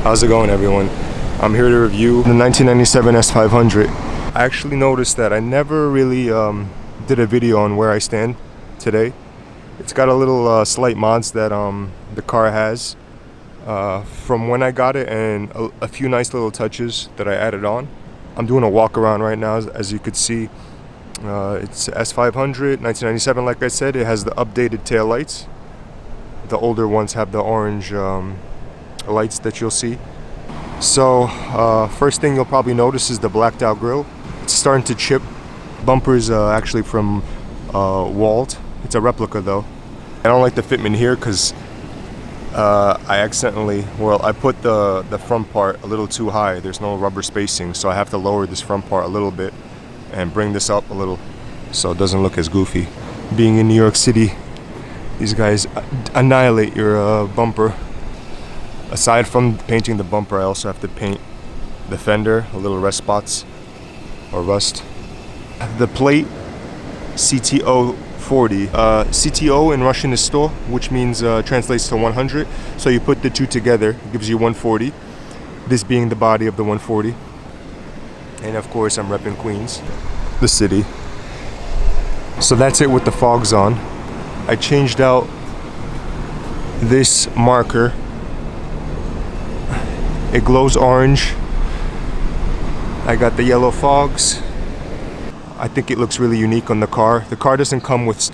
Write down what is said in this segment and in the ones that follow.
How's it going, everyone? I'm here to review the 1997 S500. I actually noticed that I never really did a video on where I stand today. It's got a little slight mods that the car has from when I got it, and a few nice little touches that I added on. I'm doing a walk around right now, as you could see. It's S500, 1997, like I said. It has the updated tail lights. The older ones have the orange lights that you'll see. So first thing you'll probably notice is the blacked out grille. It's starting to chip. Bumper's actually from Walt. It's a replica though. I don't like the fitment here because I put the front part a little too high. There's no rubber spacing, so I have to lower this front part a little bit and bring this up a little so it doesn't look as goofy. Being in New York City, these guys annihilate your bumper. Aside from painting the bumper, I also have to paint the fender, a little rust spots or rust. The plate, CTO 40. CTO in Russian is 100, which means translates to 100. So you put the two together, it gives you 140. This being the body of the 140. And of course, I'm repping Queens, the city. So that's it with the fogs on. I changed out this marker. It glows orange. I got the yellow fogs. I think it looks really unique on the car. The car doesn't come with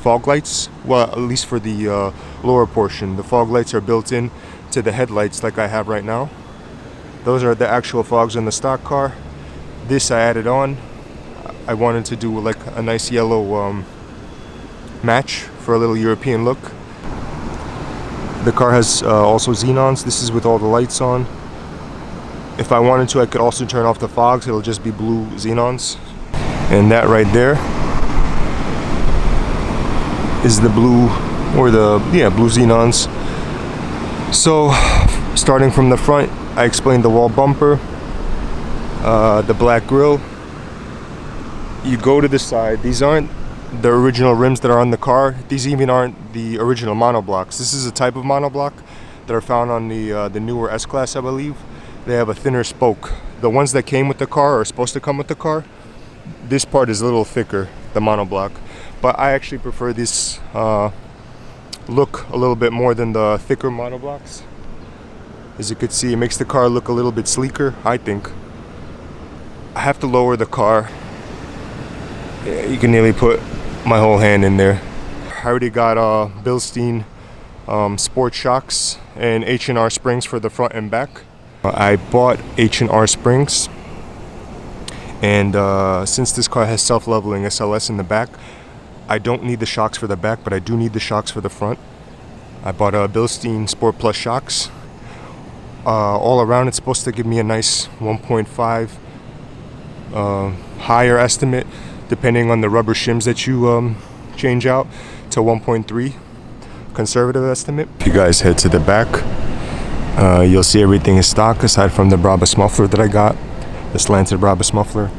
fog lights. Well, at least for the lower portion. The fog lights are built in to the headlights like I have right now. Those are the actual fogs on the stock car. This I added on. I wanted to do like a nice yellow match for a little European look. The car has also xenons. This is with all the lights on. If I wanted to, I could also turn off the fogs. It'll just be blue xenons. And that right there is the blue, or blue xenons. So, starting from the front, I explained the wall bumper, the black grille. You go to the side. These aren't the original rims that are on the car. These even aren't the original monoblocks. This is a type of monoblock that are found on the newer S-Class, I believe. They have a thinner spoke. The ones that came with the car are supposed to come with the car. This part is a little thicker, the monoblock. But I actually prefer this look a little bit more than the thicker monoblocks. As you could see, it makes the car look a little bit sleeker, I think. I have to lower the car. You can nearly put my whole hand in there. I already got Bilstein sport shocks and H&R springs for the front and back. I bought H&R springs, and since this car has self-leveling SLS in the back, I don't need the shocks for the back, but I do need the shocks for the front. I bought Bilstein Sport Plus shocks. All around, it's supposed to give me a nice 1.5 higher estimate, depending on the rubber shims that you change out, to 1.3 conservative estimate. If you guys head to the back, you'll see everything is stock aside from the Brabus muffler that I got, the slanted Brabus muffler.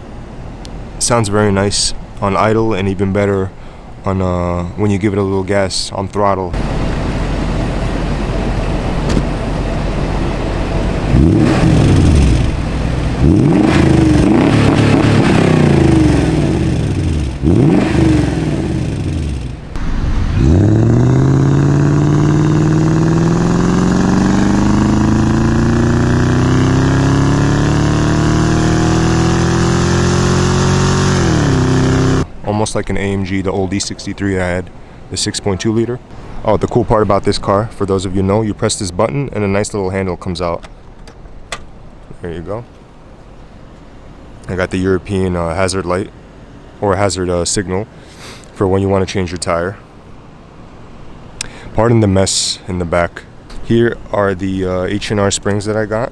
Sounds very nice on idle, and even better on when you give it a little gas on throttle. Almost like an AMG, the old E63 I had, the 6.2 liter. Oh, the cool part about this car, for those of you know, you press this button and a nice little handle comes out. There you go. I got the European hazard light, or hazard signal, for when you want to change your tire. Pardon the mess in the back. Here are the H&R springs that I got.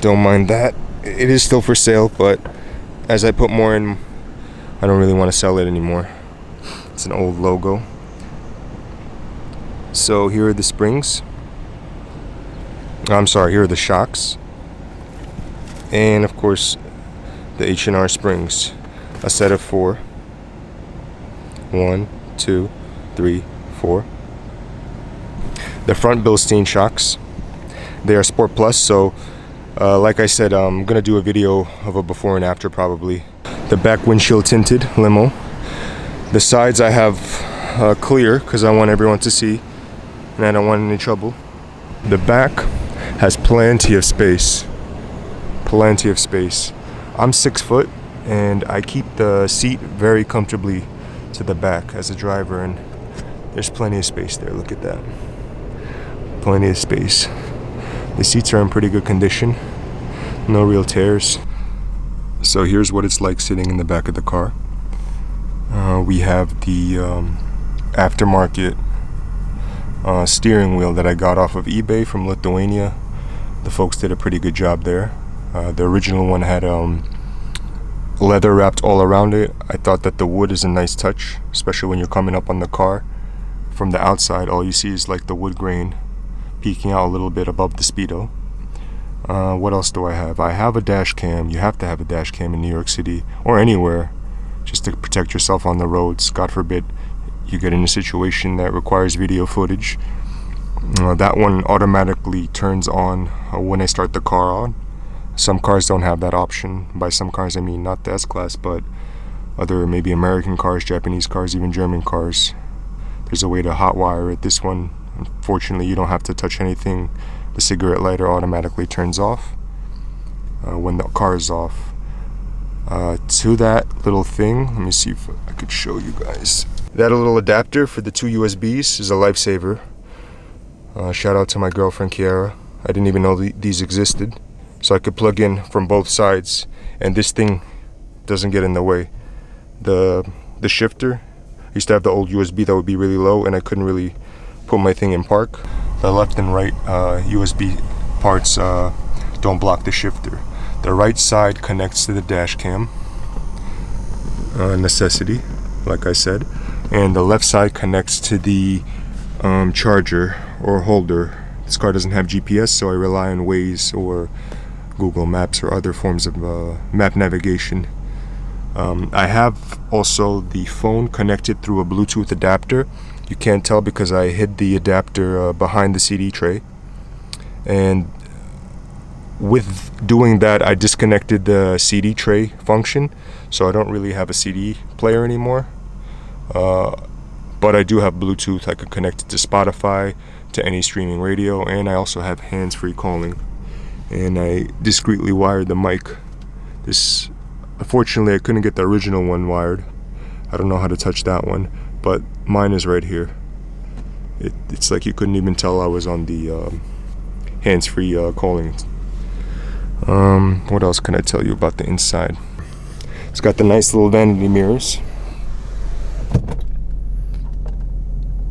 Don't mind that. It is still for sale, but as I put more in, I don't really want to sell it anymore. It's an old logo. So here are the springs. I'm sorry, here are the shocks. And of course, the H&R springs. A set of 4. 1, 2, 3, 4. The front Bilstein shocks. They are Sport Plus, so like I said, I'm gonna do a video of a before and after probably. The back windshield tinted limo. The sides I have clear because I want everyone to see and I don't want any trouble. The back has plenty of space. Plenty of space. I'm 6 foot and I keep the seat very comfortably to the back as a driver, and there's plenty of space there. Look at that. Plenty of space. The seats are in pretty good condition. No real tears. So here's what it's like sitting in the back of the car. We have the aftermarket steering wheel that I got off of eBay from Lithuania. The folks did a pretty good job there. The original one had leather wrapped all around it. I thought that the wood is a nice touch, especially when you're coming up on the car. From the outside, all you see is like the wood grain peeking out a little bit above the speedo. What else do I have? I have a dash cam. You have to have a dash cam in New York City or anywhere just to protect yourself on the roads. God forbid you get in a situation that requires video footage. That one automatically turns on when I start the car on. Some cars don't have that option. By some cars I mean not the S-Class, but other maybe American cars, Japanese cars, even German cars. There's a way to hotwire it. This one, unfortunately, you don't have to touch anything. The cigarette lighter automatically turns off when the car is off. To that little thing, let me see if I could show you guys. That little adapter for the 2 USBs is a lifesaver. Shout out to my girlfriend Kiara. I didn't even know these existed. So I could plug in from both sides and this thing doesn't get in the way. The shifter, I used to have the old USB that would be really low and I couldn't really put my thing in park. The left and right USB parts don't block the shifter. The right side connects to the dash cam, necessity, like I said, and the left side connects to the charger or holder. This car doesn't have GPS, so I rely on Waze or Google Maps or other forms of map navigation. I have also the phone connected through a Bluetooth adapter. You can't tell because I hid the adapter behind the CD tray, and with doing that I disconnected the CD tray function, so I don't really have a CD player anymore, but I do have Bluetooth. I could connect it to Spotify, to any streaming radio, and I also have hands-free calling, and I discreetly wired the mic. This, unfortunately I couldn't get the original one wired. I don't know how to touch that one, but mine is right here. It's like you couldn't even tell I was on the hands-free calling. What else can I tell you about the inside? It's got the nice little vanity mirrors.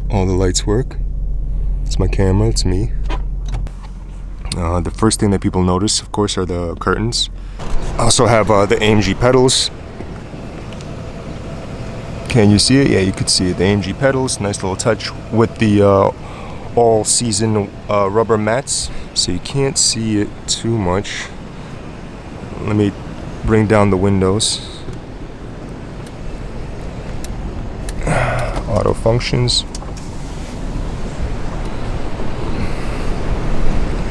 All the lights work. It's my camera, it's me. The first thing that people notice, of course, are the curtains. I also have the AMG pedals. Can you see it? Yeah, you could see it. The AMG pedals, nice little touch with the all-season rubber mats, so you can't see it too much. Let me bring down the windows. Auto functions.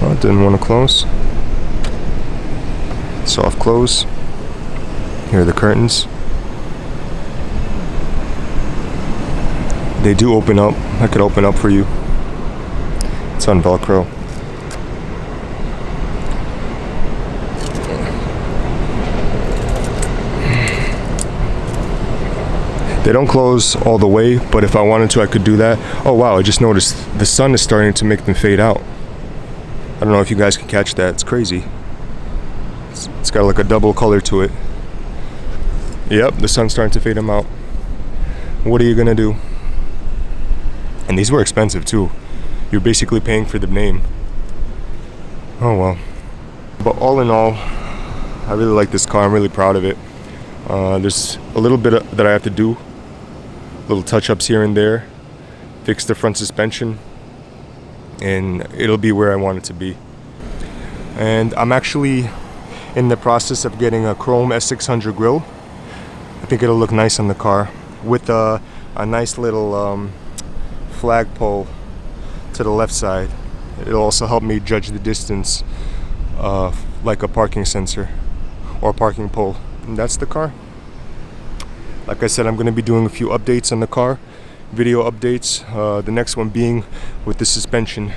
Oh, didn't want to close. Soft close. Here are the curtains. They do open up. I could open up for you. It's on Velcro. They don't close all the way, but if I wanted to, I could do that. Oh wow, I just noticed the sun is starting to make them fade out. I don't know if you guys can catch that. It's crazy. It's got like a double color to it. Yep, the sun's starting to fade them out. What are you gonna do? And these were expensive too. You're basically paying for the name. Oh well. But all in all, I really like this car. I'm really proud of it. There's a little bit that I have to do. Little touch-ups here and there. Fix the front suspension. And it'll be where I want it to be. And I'm actually in the process of getting a chrome S600 grille. I think it'll look nice on the car with a nice little flagpole to the left side. It'll also help me judge the distance, like a parking sensor or parking pole. And that's the car. Like I said, I'm going to be doing a few updates on the car, video updates. The next one being with the suspension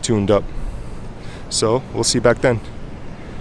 tuned up. So we'll see you back then.